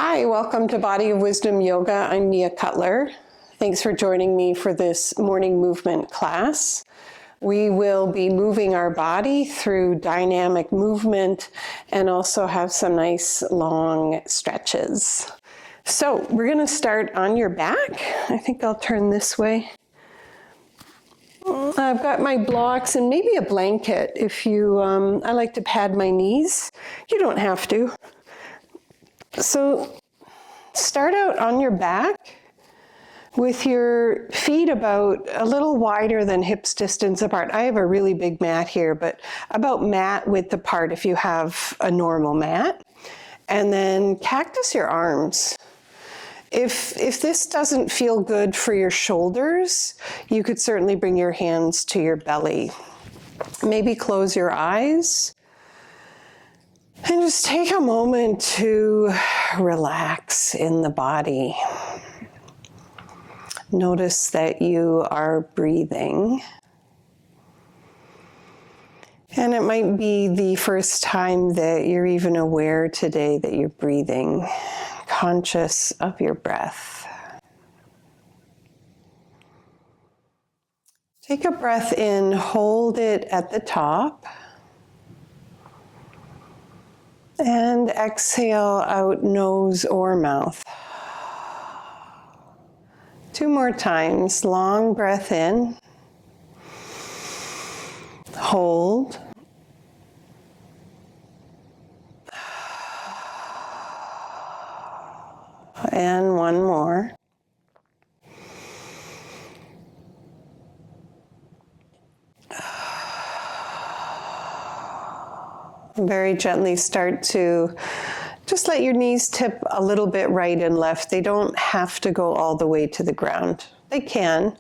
Hi, welcome to Body of Wisdom Yoga. I'm Mia Cutler. Thanks for joining me for this morning movement class. We will be moving our body through dynamic movement and also have some nice long stretches. So we're going to start on your back. I think I'll turn this way. I've got my blocks and maybe a blanket if you, I like to pad my knees. You don't have to. So start out on your back with your feet about a little wider than hips distance apart. I have a really big mat here, but about mat width apart if you have a normal mat. And then cactus your arms. If this doesn't feel good for your shoulders, you could certainly bring your hands to your belly. Maybe close your eyes. And just take a moment to relax in the body. Notice that you are breathing. And it might be the first time that you're even aware today that you're breathing, conscious of your breath. Take a breath in, hold it at the top. And exhale out nose or mouth. 2 more times. Long breath in. Hold. And 1 more. Very gently start to just let your knees tip a little bit right and left. They don't have to go all the way to the ground. They can,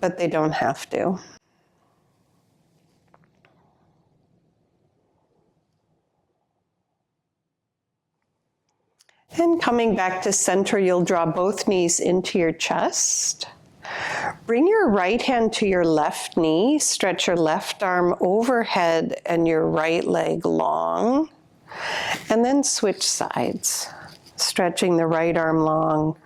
but they don't have to. And coming back to center, you'll draw both knees into your chest. Bring your right hand to your left knee, stretch your left arm overhead and your right leg long, and then switch sides, stretching the right arm long,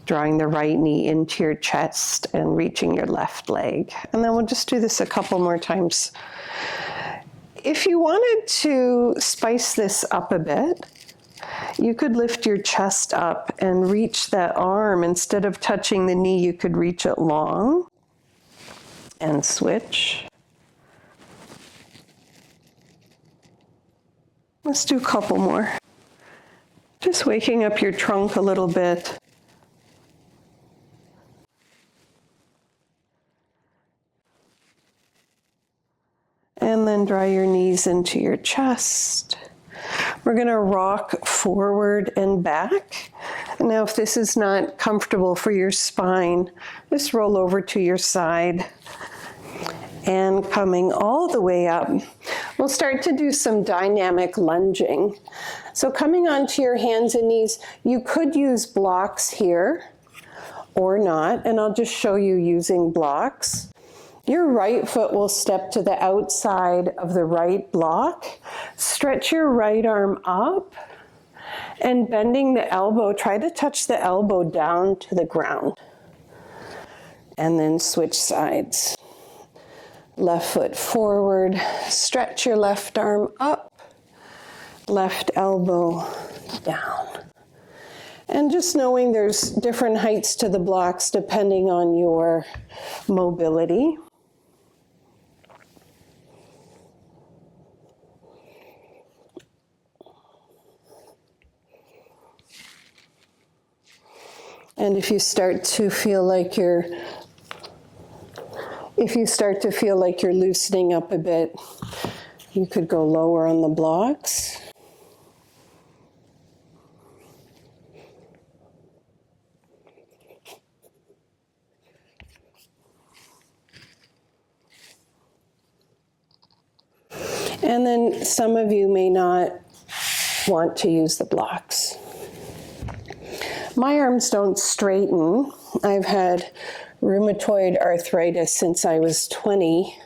drawing the right knee into your chest and reaching your left leg. And then we'll just do this a couple more times. If you wanted to spice this up a bit, you could lift your chest up and reach that arm. Instead of touching the knee, you could reach it long and switch. Let's do a couple more. Just waking up your trunk a little bit. And then draw your knees into your chest. We're going to rock forward and back. Now, if this is not comfortable for your spine, just roll over to your side. And coming all the way up, we'll start to do some dynamic lunging. So coming onto your hands and knees, you could use blocks here or not, and I'll just show you using blocks. Your right foot will step to the outside of the right block. Stretch your right arm up and bending the elbow, try to touch the elbow down to the ground. And then switch sides. Left foot forward, stretch your left arm up, left elbow down. And just knowing there's different heights to the blocks depending on your mobility. And if you start to feel like you're loosening up a bit, you could go lower on the blocks. And then some of you may not want to use the blocks. My arms don't straighten. I've had rheumatoid arthritis since I was 20,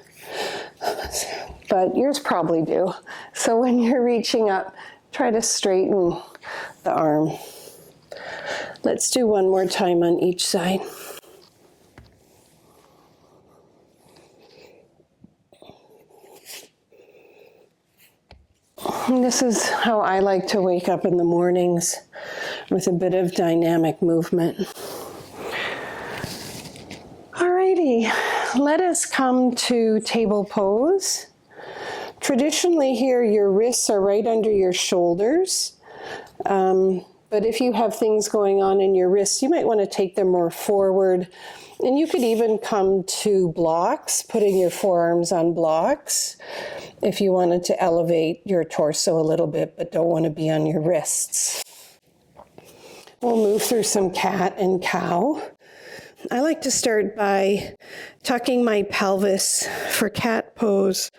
but yours probably do. So when you're reaching up, try to straighten the arm. Let's do one more time on each side. And this is how I like to wake up in the mornings, with a bit of dynamic movement. Alrighty, let us come to table pose. Traditionally here, your wrists are right under your shoulders. But if you have things going on in your wrists, you might want to take them more forward. And you could even come to blocks, putting your forearms on blocks, if you wanted to elevate your torso a little bit, but don't want to be on your wrists. We'll move through some cat and cow. I like to start by tucking my pelvis for cat pose,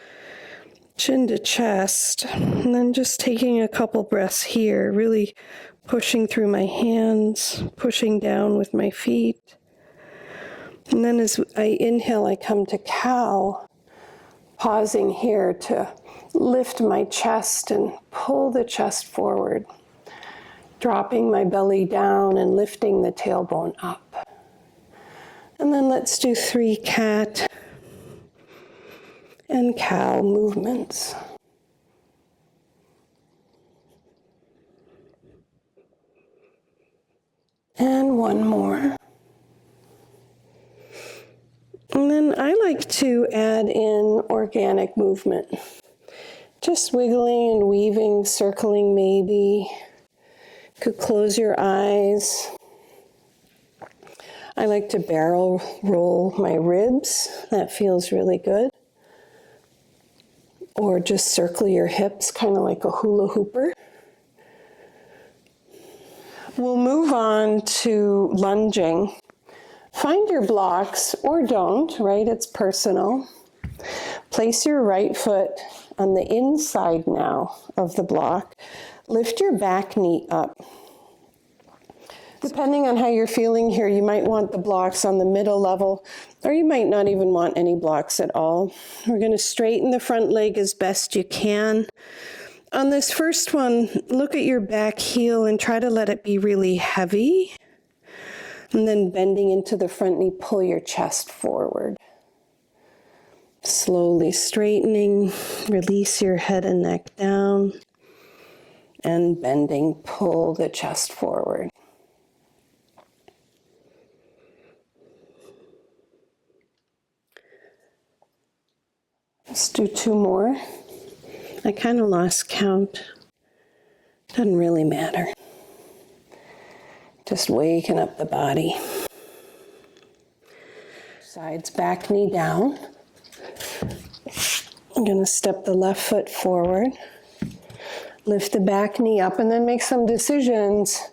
chin to chest, and then just taking a couple breaths here, really pushing through my hands, pushing down with my feet. And then as I inhale, I come to cow, pausing here to lift my chest and pull the chest forward, dropping my belly down and lifting the tailbone up. And then let's do 3 cat and cow movements. And one more. And then I like to add in organic movement. Just wiggling and weaving, circling maybe. Could close your eyes. I like to barrel roll my ribs. That feels really good. Or just circle your hips, kind of like a hula hooper. We'll move on to lunging. Find your blocks, or don't, right? It's personal. Place your right foot on the inside now of the block. Lift your back knee up. Depending on how you're feeling here, you might want the blocks on the middle level, or you might not even want any blocks at all. We're going to straighten the front leg as best you can. On this first one, look at your back heel and try to let it be really heavy. And then bending into the front knee, pull your chest forward. Slowly straightening, release your head and neck down. And bending, pull the chest forward. Let's do 2 more. I kind of lost count. Doesn't really matter. Just waking up the body. Sides, back knee down. I'm going to step the left foot forward. Lift the back knee up and then make some decisions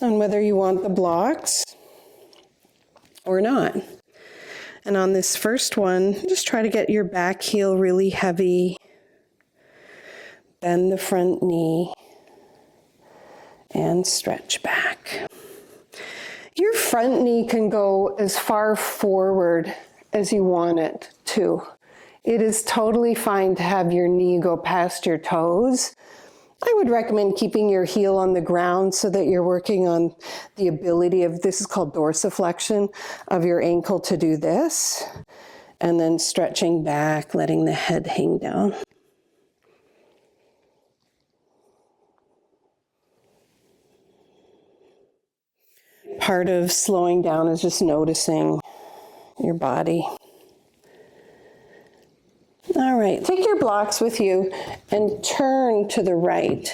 on whether you want the blocks or not. And on this first one, just try to get your back heel really heavy. Bend the front knee and stretch back. Your front knee can go as far forward as you want it to. It is totally fine to have your knee go past your toes. I would recommend keeping your heel on the ground so that you're working on the ability of, this is called dorsiflexion, of your ankle to do this. And then stretching back, letting the head hang down. Part of slowing down is just noticing your body. All right, take your blocks with you and turn to the right.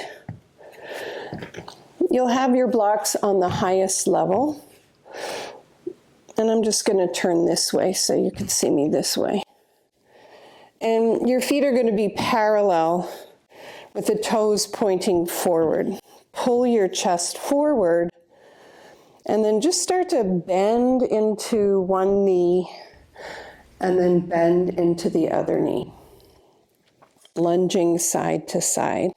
You'll have your blocks on the highest level. And I'm just going to turn this way so you can see me this way. And your feet are going to be parallel with the toes pointing forward. Pull your chest forward. And then just start to bend into one knee and then bend into the other knee. Lunging side to side.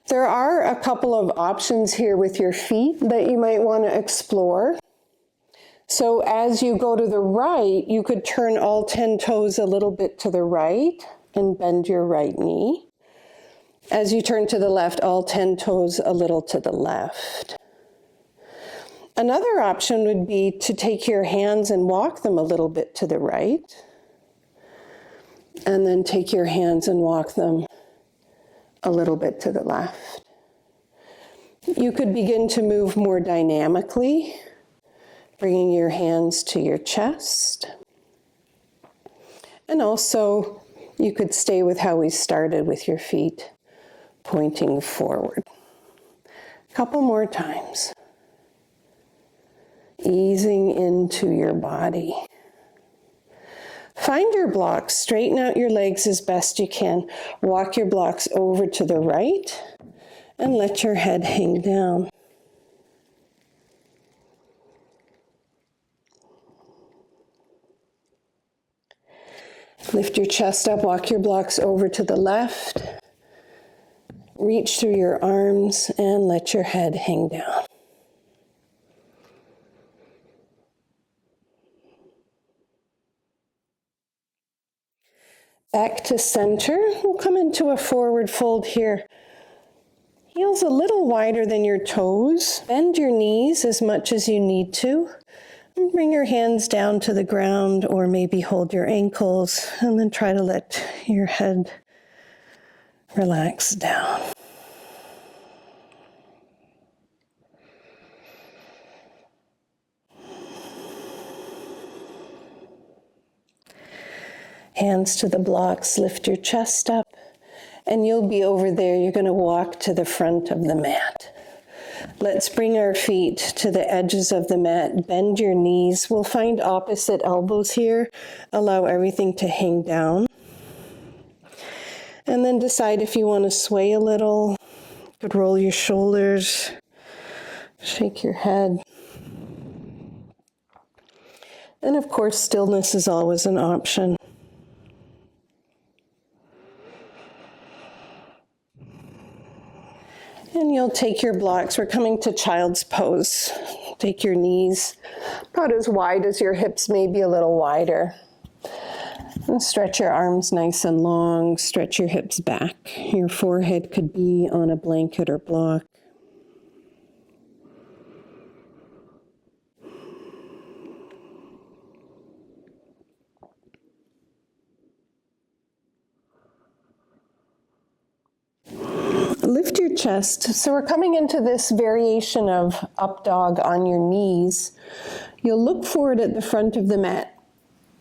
There are a couple of options here with your feet that you might want to explore. So as you go to the right, you could turn all 10 toes a little bit to the right and bend your right knee. As you turn to the left, all 10 toes a little to the left. Another option would be to take your hands and walk them a little bit to the right. And then take your hands and walk them a little bit to the left. You could begin to move more dynamically, bringing your hands to your chest. And also, you could stay with how we started with your feet pointing forward. A couple more times. Easing into your body. Find your blocks, straighten out your legs as best you can. Walk your blocks over to the right and let your head hang down. Lift your chest up, walk your blocks over to the left. Reach through your arms and let your head hang down. Back to center. We'll come into a forward fold here. Heels a little wider than your toes. Bend your knees as much as you need to. And bring your hands down to the ground, or maybe hold your ankles, and then try to let your head relax down. Hands to the blocks, lift your chest up, and you'll be over there. You're going to walk to the front of the mat. Let's bring our feet to the edges of the mat. Bend your knees. We'll find opposite elbows here. Allow everything to hang down. And then decide if you want to sway a little. You could roll your shoulders, shake your head. And of course, stillness is always an option. And you'll take your blocks. We're coming to child's pose. Take your knees about as wide as your hips, maybe a little wider. And stretch your arms nice and long. Stretch your hips back. Your forehead could be on a blanket or block. Lift your chest. So we're coming into this variation of up dog on your knees. You'll look forward at the front of the mat.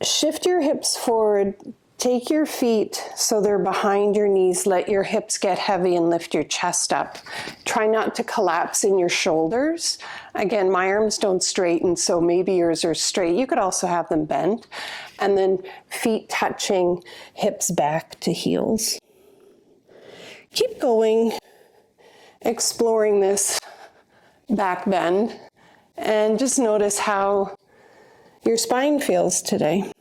Shift your hips forward. Take your feet so they're behind your knees. Let your hips get heavy and lift your chest up. Try not to collapse in your shoulders. Again, my arms don't straighten, so maybe yours are straight. You could also have them bent. And then feet touching, hips back to heels. Keep going, exploring this back bend, and just notice how your spine feels today.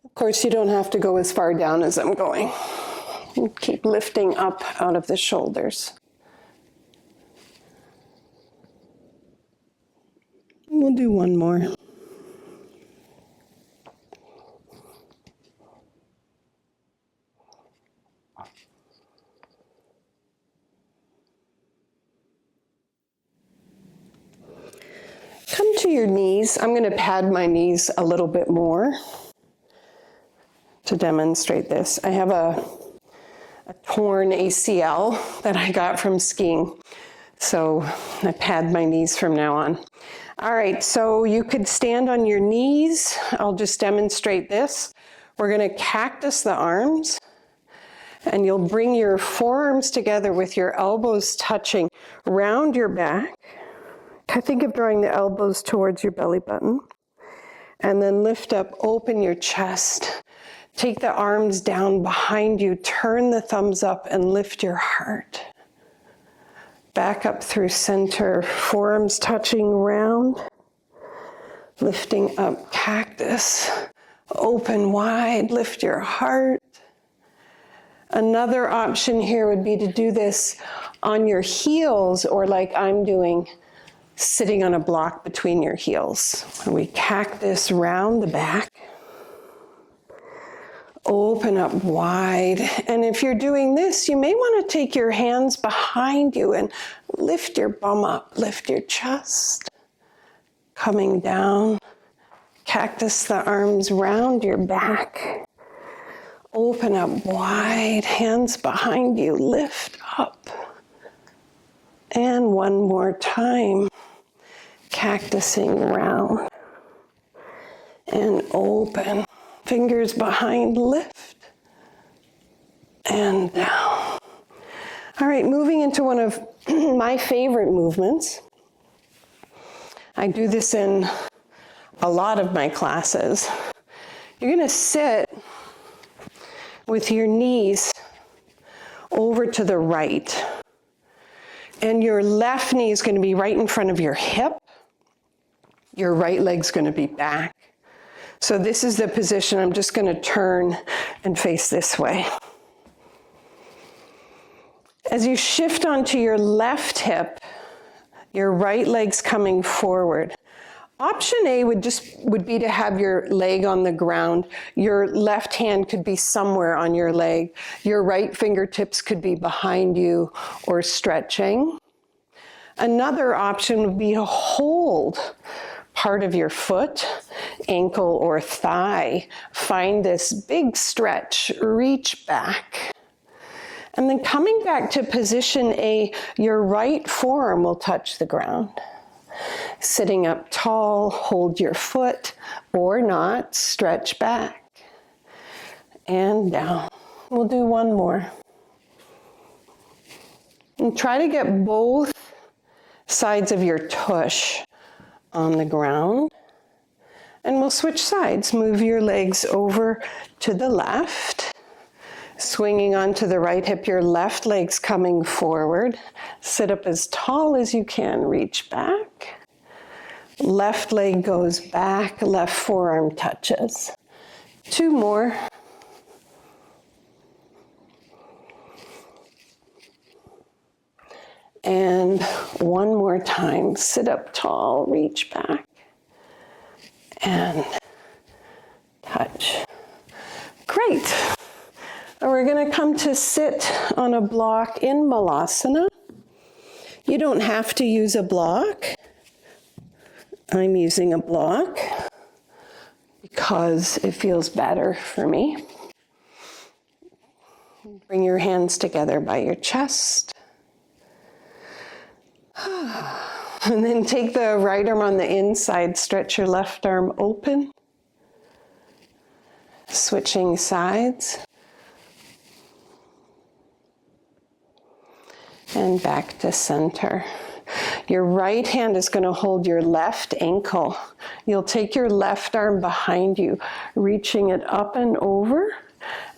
Of course, you don't have to go as far down as I'm going. Keep lifting up out of the shoulders. We'll do one more. Come to your knees. I'm going to pad my knees a little bit more to demonstrate this. I have a torn ACL that I got from skiing, so I pad my knees from now on. All right, so you could stand on your knees. I'll just demonstrate this. We're going to cactus the arms, and you'll bring your forearms together with your elbows touching round your back. Think of drawing the elbows towards your belly button. And then lift up, open your chest. Take the arms down behind you. Turn the thumbs up and lift your heart. Back up through center. Forearms touching round. Lifting up, cactus. Open wide, lift your heart. Another option here would be to do this on your heels, or like I'm doing, sitting on a block between your heels. We cactus round the back. Open up wide. And if you're doing this, you may want to take your hands behind you and lift your bum up, lift your chest. Coming down, cactus the arms round your back. Open up wide, hands behind you, lift up. And one more time, cactusing round. And open, fingers behind, lift. And down. All right, moving into one of my favorite movements. I do this in a lot of my classes. You're going to sit with your knees over to the right. And your left knee is going to be right in front of your hip. Your right leg's going to be back. So this is the position. I'm just going to turn and face this way. As you shift onto your left hip, your right leg's coming forward. Option A would be to have your leg on the ground. Your left hand could be somewhere on your leg. Your right fingertips could be behind you or stretching. Another option would be to hold part of your foot, ankle, or thigh. Find this big stretch, reach back. And then coming back to position A, your right forearm will touch the ground. Sitting up tall, hold your foot or not, stretch back. And down. We'll do one more. And try to get both sides of your tush on the ground. And we'll switch sides. Move your legs over to the left. Swinging onto the right hip, your left leg's coming forward. Sit up as tall as you can, reach back. Left leg goes back, left forearm touches. Two more. And one more time, sit up tall, reach back, and touch. Great. We're going to come to sit on a block in Malasana. You don't have to use a block. I'm using a block because it feels better for me. Bring your hands together by your chest. And then take the right arm on the inside, stretch your left arm open. Switching sides. And back to center. Your right hand is going to hold your left ankle. You'll take your left arm behind you, reaching it up and over,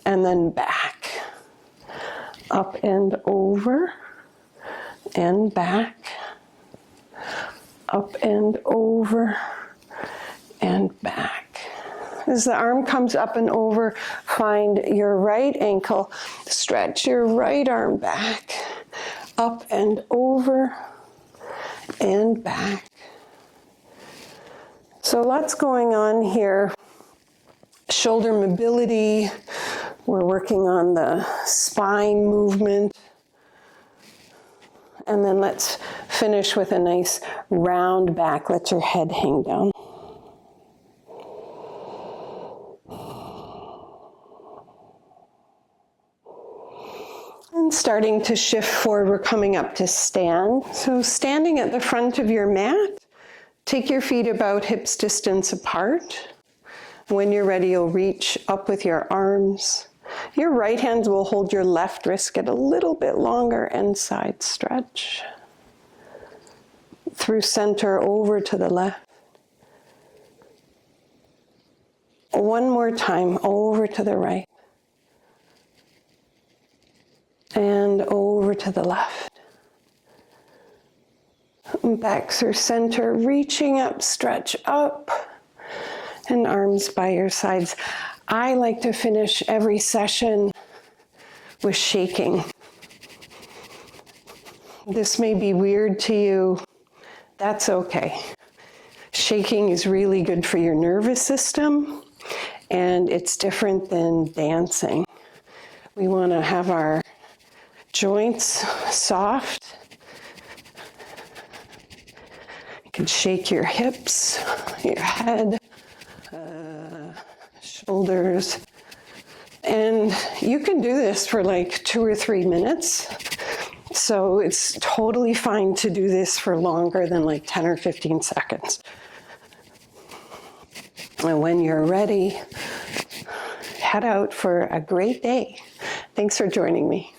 and then back. Up and over, and back. Up and over, and back. As the arm comes up and over, find your right ankle, stretch your right arm back. Up and over and back. So lots going on here. Shoulder mobility. We're working on the spine movement. And then let's finish with a nice round back. Let your head hang down. And starting to shift forward, we're coming up to stand. So standing at the front of your mat, take your feet about hips distance apart. When you're ready, you'll reach up with your arms. Your right hand will hold your left wrist, get a little bit longer, and side stretch. Through center, over to the left. One more time, over to the right. And over to the left. Back through center, reaching up, stretch up, and arms by your sides. I like to finish every session with shaking. This may be weird to you. That's okay. Shaking is really good for your nervous system, And it's different than dancing. We want to have our joints soft. You can shake your hips, your head, shoulders. And you can do this for like 2 or 3 minutes. So it's totally fine to do this for longer than like 10 or 15 seconds. And when you're ready, head out for a great day. Thanks for joining me.